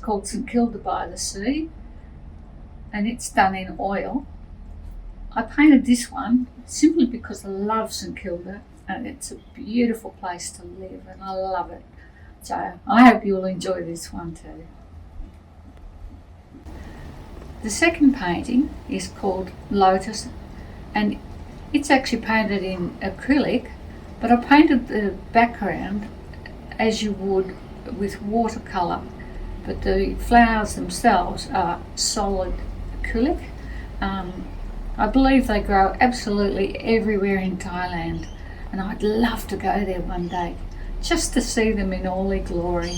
called St Kilda by the Sea, and it's done in oil. I painted this one simply because I love St Kilda and it's a beautiful place to live and I love it. So I hope you'll enjoy this one too. The second painting is called Lotus, and it's actually painted in acrylic, but I painted the background as you would with watercolour, but the flowers themselves are solid acrylic. I believe they grow absolutely everywhere in Thailand, and I'd love to go there one day just to see them in all their glory.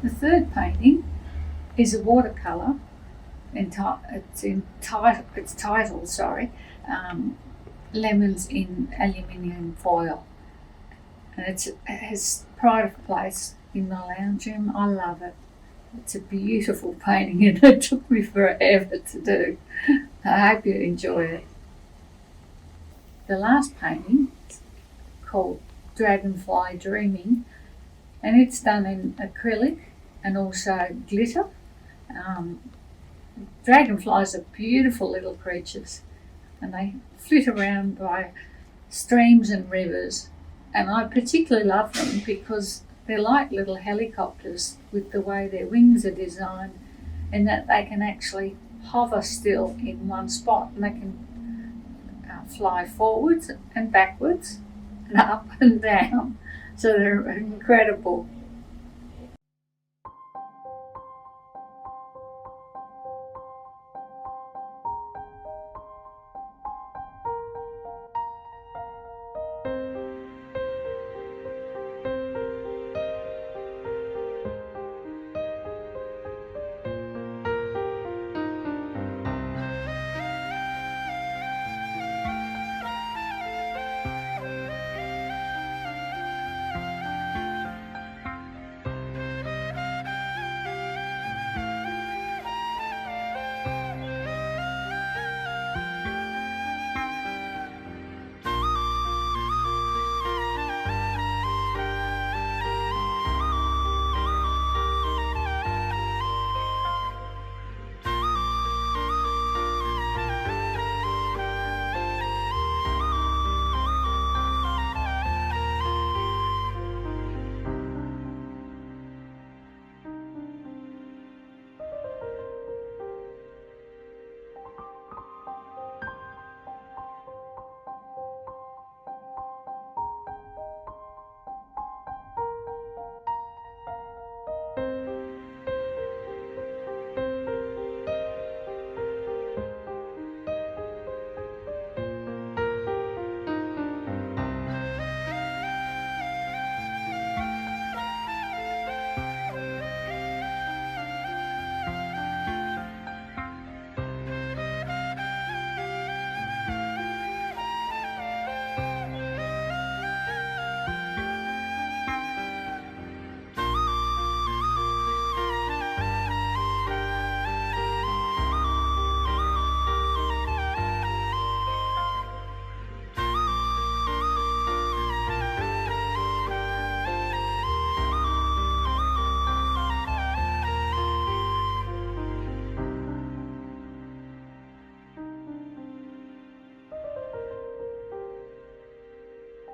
The third painting is a watercolour. It's titled Lemons in Aluminium Foil, and it has pride of place in my lounge room. I love it. It's a beautiful painting and it took me forever to do. I hope you enjoy it. The last painting is called Dragonfly Dreaming, and it's done in acrylic and also glitter. Dragonflies are beautiful little creatures and they flit around by streams and rivers, and I particularly love them because they're like little helicopters with the way their wings are designed, and that they can actually hover still in one spot, and they can fly forwards and backwards and up and down. So they're incredible.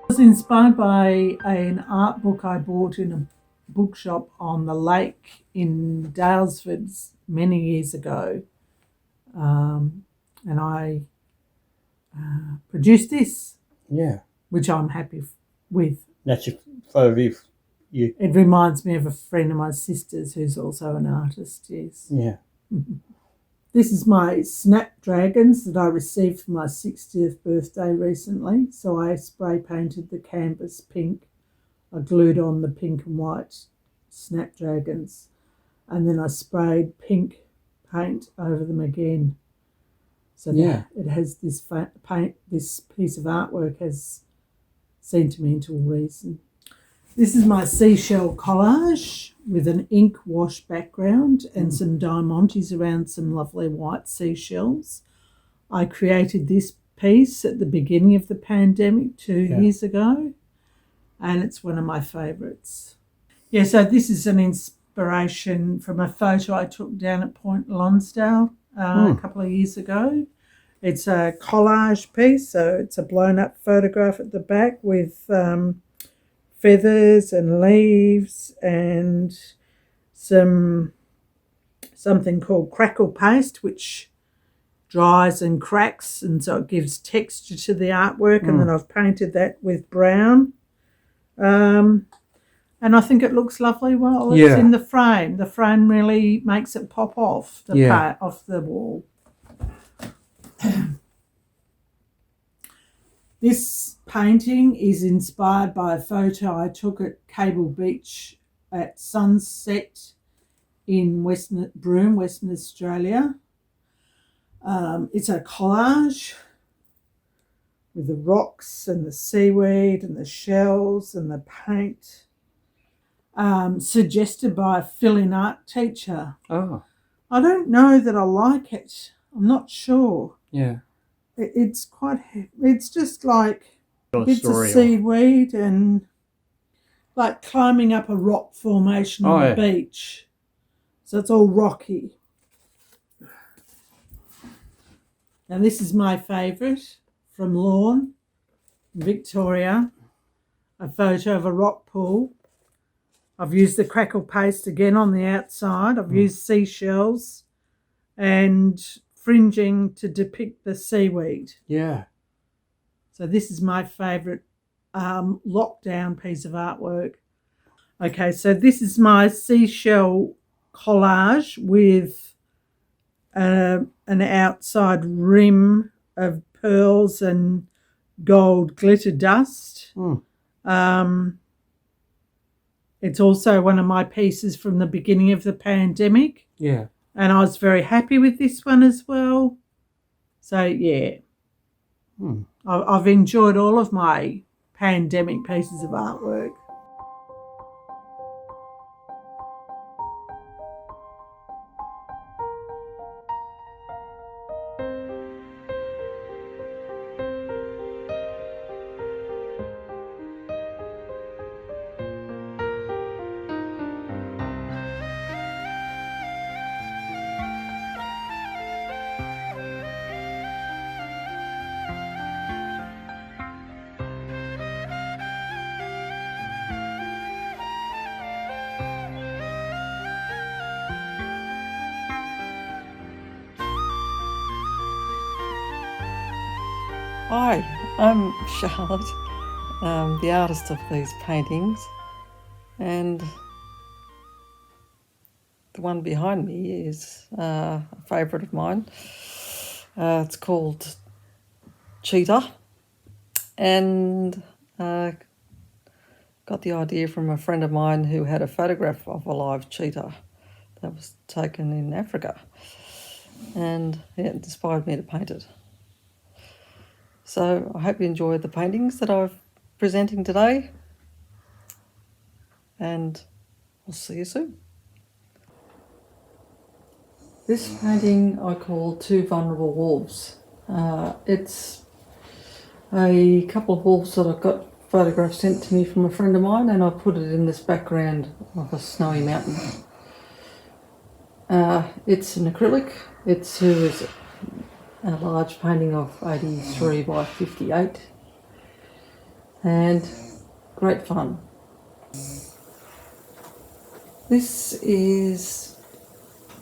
I was inspired by an art book I bought in a bookshop on the lake in Daylesford many years ago, and I produced this, which I'm happy with. That's your photo. It reminds me of a friend of my sister's who's also an artist, yes. Yeah. This is my snapdragons that I received for my 60th birthday recently. So I spray painted the canvas pink. I glued on the pink and white snapdragons, and then I sprayed pink paint over them again. So that it has this this piece of artwork has sentimental reason. This is my seashell collage with an ink wash background and some diamantes around some lovely white seashells. I created this piece at the beginning of the pandemic 2 years ago, and it's one of my favourites. Yeah, so this is an inspiration from a photo I took down at Point Lonsdale a couple of years ago. It's a collage piece, so it's a blown up photograph at the back with feathers and leaves and something called crackle paste, which dries and cracks, and so it gives texture to the artwork. And then I've painted that with brown. And I think it looks lovely while it's in the frame. The frame really makes it pop off off the wall. This painting is inspired by a photo I took at Cable Beach at sunset in Broome, Western Australia. It's a collage with the rocks and the seaweed and the shells and the paint, suggested by a fill-in art teacher. Oh. I don't know that I like it. I'm not sure. Yeah. It's just like bits of seaweed and like climbing up a rock formation on the beach. So it's all rocky. Now this is my favourite from Lawn, Victoria, a photo of a rock pool. I've used the crackle paste again on the outside. I've used seashells and fringing to depict the seaweed. Yeah. So this is my favourite lockdown piece of artwork. Okay, so this is my seashell collage with an outside rim of pearls and gold glitter dust. It's also one of my pieces from the beginning of the pandemic. Yeah. And I was very happy with this one as well. So, yeah. I've enjoyed all of my pandemic pieces of artwork. Hi, I'm Charlotte, the artist of these paintings, and the one behind me is a favourite of mine. It's called Cheetah, and got the idea from a friend of mine who had a photograph of a live cheetah that was taken in Africa, and it inspired me to paint it. So I hope you enjoyed the paintings that I'm presenting today, and I'll see you soon. This painting I call Two Vulnerable Wolves. It's a couple of wolves that I've got photographs sent to me from a friend of mine, and I put it in this background of a snowy mountain. It's an acrylic. It's a large painting of 83 by 58, and great fun. This is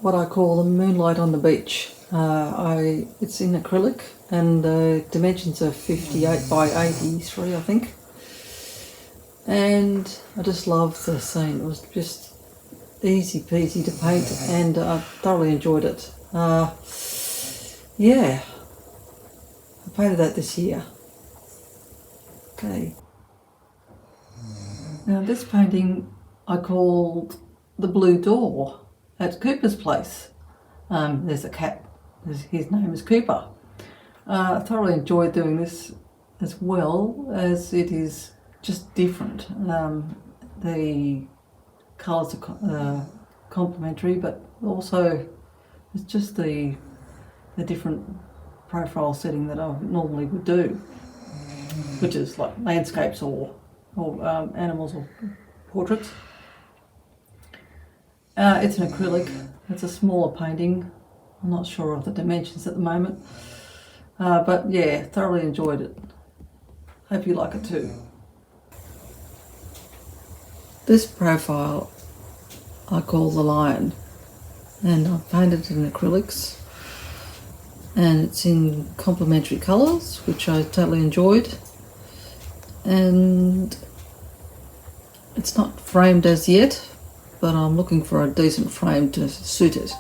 what I call the moonlight on the beach. It's in acrylic, and the dimensions are 58 by 83, I think. And I just loved the scene. It was just easy peasy to paint, and I thoroughly enjoyed it. Yeah, I painted that this year. Okay. Now this painting I called The Blue Door at Cooper's place. There's a cat, his name is Cooper. I thoroughly enjoyed doing this as well, as it is just different. The colours are complementary, but also it's just the different profile setting that I normally would do, which is like landscapes or animals or portraits. It's an acrylic. It's a smaller painting. I'm not sure of the dimensions at the moment. But yeah, thoroughly enjoyed it. Hope you like it too. This profile I call the lion, and I've painted it in acrylics, and it's in complementary colours, which I totally enjoyed, and it's not framed as yet, but I'm looking for a decent frame to suit it.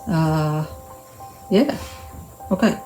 Yeah, okay.